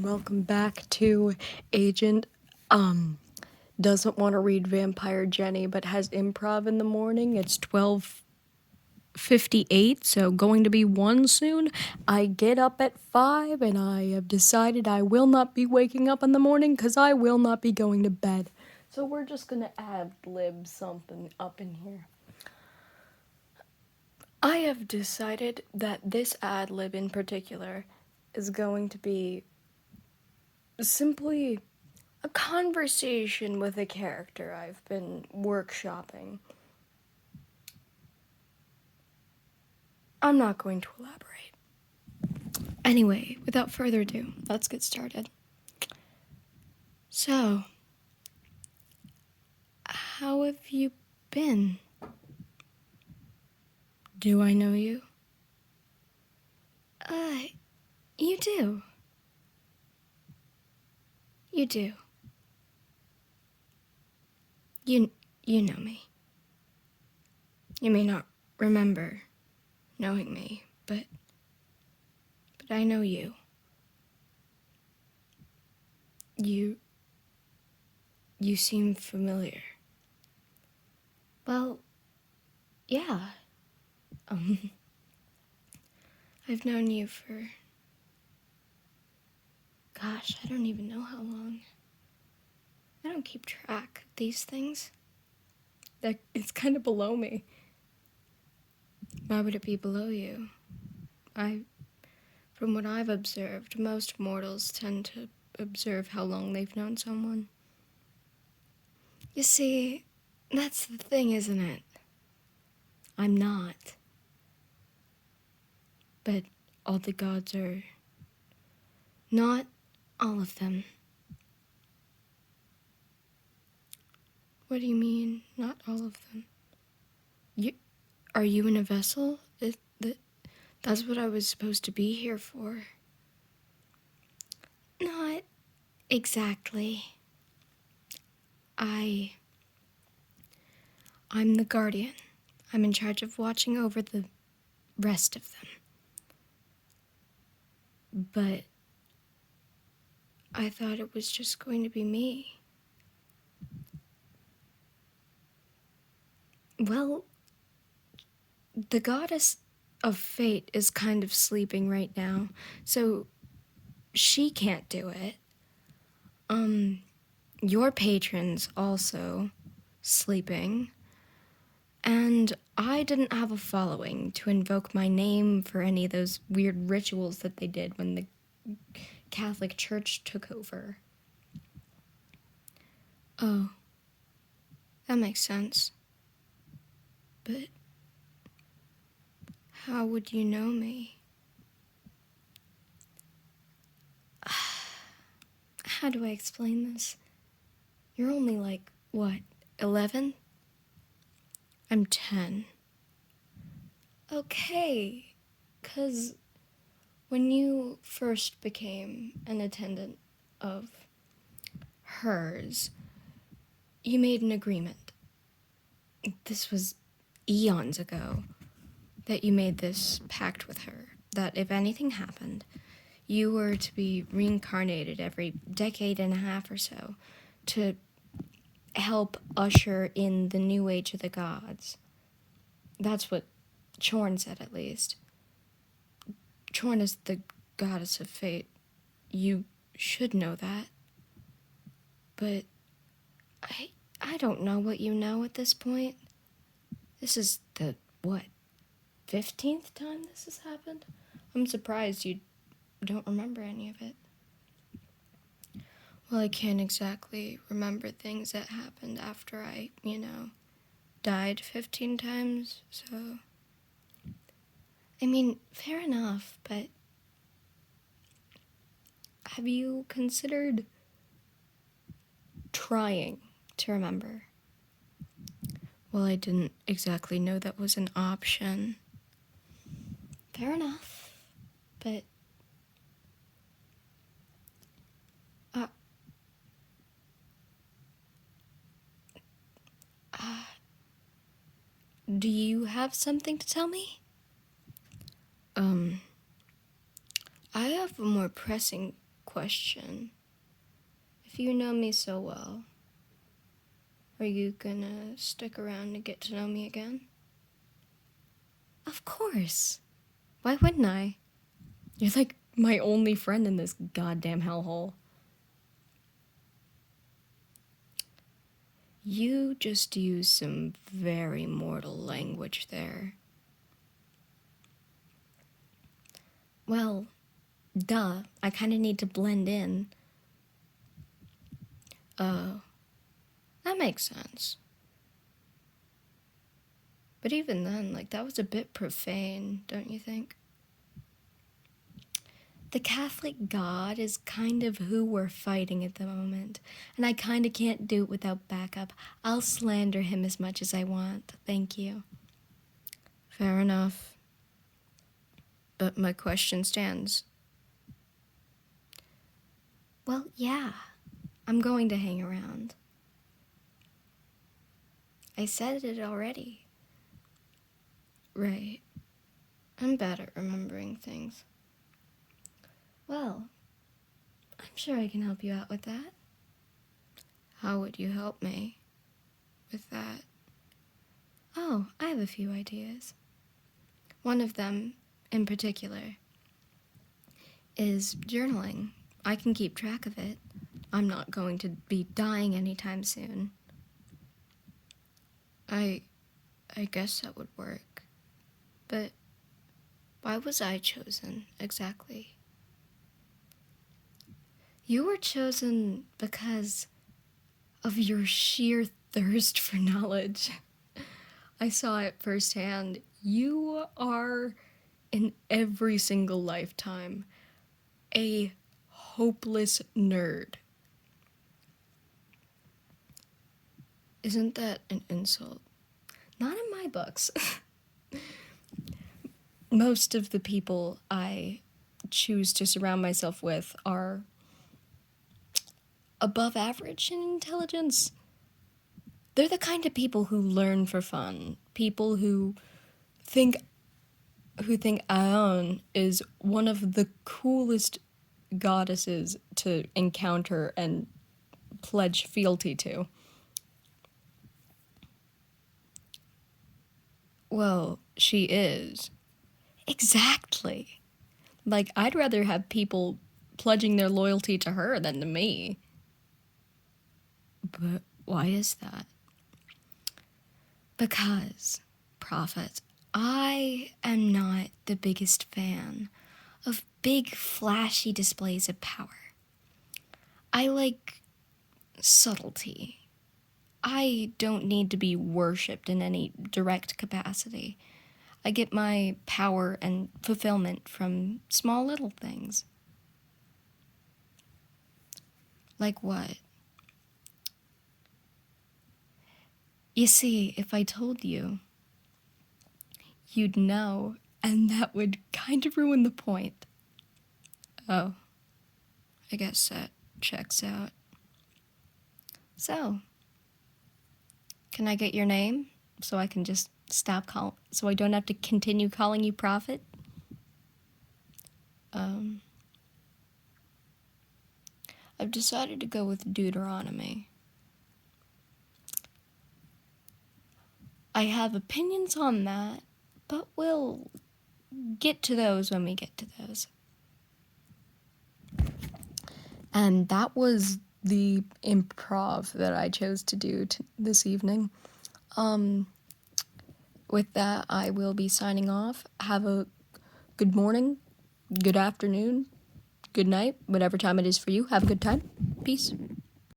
welcome back to Agent doesn't want to read Vampire Jenny but has improv in the morning. It's 12:58, so going to be 1 soon. I get up at 5 and I have decided I will not be waking up in the morning because I will not be going to bed. So we're just gonna ad-lib something up in here. I have decided that this ad-lib in particular is going to be simply a conversation with a character I've been workshopping. I'm not going to elaborate. Anyway, without further ado, let's get started. So, how have you been? Do I know you? You do. You do. You know me. You may not remember knowing me, but I know you. You seem familiar. Well, yeah. I've known you for, gosh, I don't even know how long. I don't keep track of these things. It's kind of below me. Why would it be below you? From what I've observed, most mortals tend to observe how long they've known someone. You see, that's the thing, isn't it? I'm not. But all the gods are... Not all of them. What do you mean, not all of them? Are you in a vessel? That's what I was supposed to be here for. Not exactly. I'm the guardian. I'm in charge of watching over the rest of them. But I thought it was just going to be me. Well, the goddess of fate is kind of sleeping right now, so she can't do it. Your patron's also sleeping, and I didn't have a following to invoke my name for any of those weird rituals that they did when the Catholic Church took over. Oh, that makes sense. But how would you know me? How do I explain this? You're only like, 11? I'm 10. Okay, 'cause when you first became an attendant of hers, you made an agreement. This was eons ago that you made this pact with her, that if anything happened, you were to be reincarnated every decade and a half or so to help usher in the new age of the gods. That's what Chorn said, at least. Chorn is the goddess of fate. You should know that. But I don't know what you know at this point. This is the, 15th time this has happened? I'm surprised you don't remember any of it. Well, I can't exactly remember things that happened after I, died 15 times, so... I mean, fair enough, but... Have you considered trying to remember? Well, I didn't exactly know that was an option. Fair enough, but... do you have something to tell me? I have a more pressing question. If you know me so well, are you gonna stick around to get to know me again? Of course. Why wouldn't I? You're like my only friend in this goddamn hellhole. You just used some very mortal language there. Well, duh, I kinda need to blend in. Oh, that makes sense. But even then, like, that was a bit profane, don't you think? The Catholic God is kind of who we're fighting at the moment, and I kind of can't do it without backup. I'll slander him as much as I want, thank you. Fair enough. But my question stands. Well, yeah, I'm going to hang around. I said it already. Right. I'm bad at remembering things. Well, I'm sure I can help you out with that. How would you help me with that? Oh, I have a few ideas. One of them, in particular, is journaling. I can keep track of it. I'm not going to be dying anytime soon. I guess that would work. But why was I chosen, exactly? You were chosen because of your sheer thirst for knowledge. I saw it firsthand. You are, in every single lifetime, a hopeless nerd. Isn't that an insult? Not in my books. Most of the people I choose to surround myself with are above average in intelligence. They're the kind of people who learn for fun. People who think Aeon is one of the coolest goddesses to encounter and pledge fealty to. Well, she is. Exactly. Like, I'd rather have people pledging their loyalty to her than to me. But why is that? Because, Prophet, I am not the biggest fan of big, flashy displays of power. I like subtlety. I don't need to be worshipped in any direct capacity. I get my power and fulfillment from small little things. Like what? You see, if I told you, you'd know, and that would kind of ruin the point. Oh, I guess that checks out. So, can I get your name so I can just so I don't have to continue calling you Prophet? I've decided to go with Deuteronomy. I have opinions on that, but we'll get to those when we get to those. And that was the improv that I chose to do this evening. With that, I will be signing off. Have a good morning, good afternoon, good night, whatever time it is for you. Have a good time. Peace.